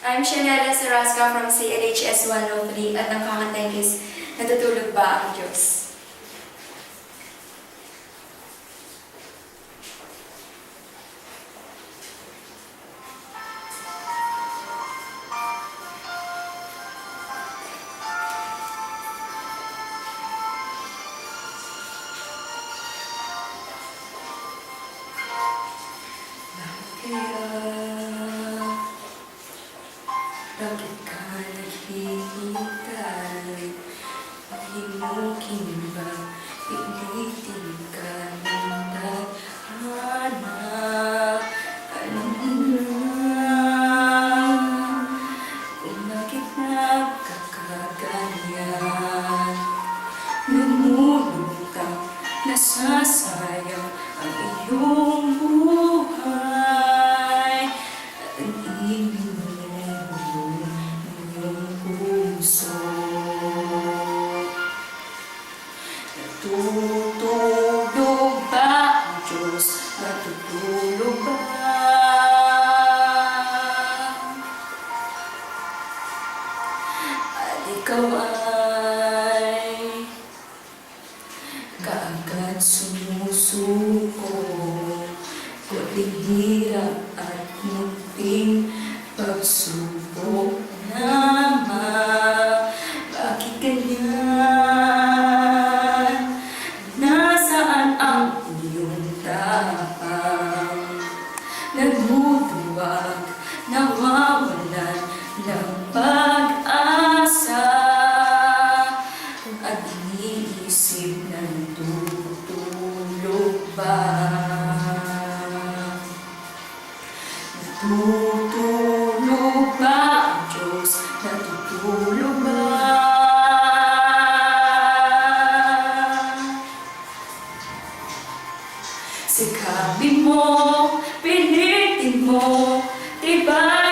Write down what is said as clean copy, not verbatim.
I'm Shanella Sarasca from CLHS 103 at ang kakanteng is Natutulog Ba Ang Diyos? Bakit ka naghihintay? Mahimukin ba? Pilitin ka ng tadhana? Alam mo na kung bakit nagkakaganyan. Lumulutang nasasayang ang iyong buhay at ang ibig Natutulog ba ang Diyos? Natutulog ba? At ikaw ay kaagad sumusuko, kunting hirap at munting pagsubok naman. Bakit ganyan? Nasaan ang iyong tapang? Nagduduwag, nawawalan ng pag-asa at iniisip na natutulog ba? Natutulog ba ang Diyos? Natutulog ba? Sikapin mo, pilitin mo, diba?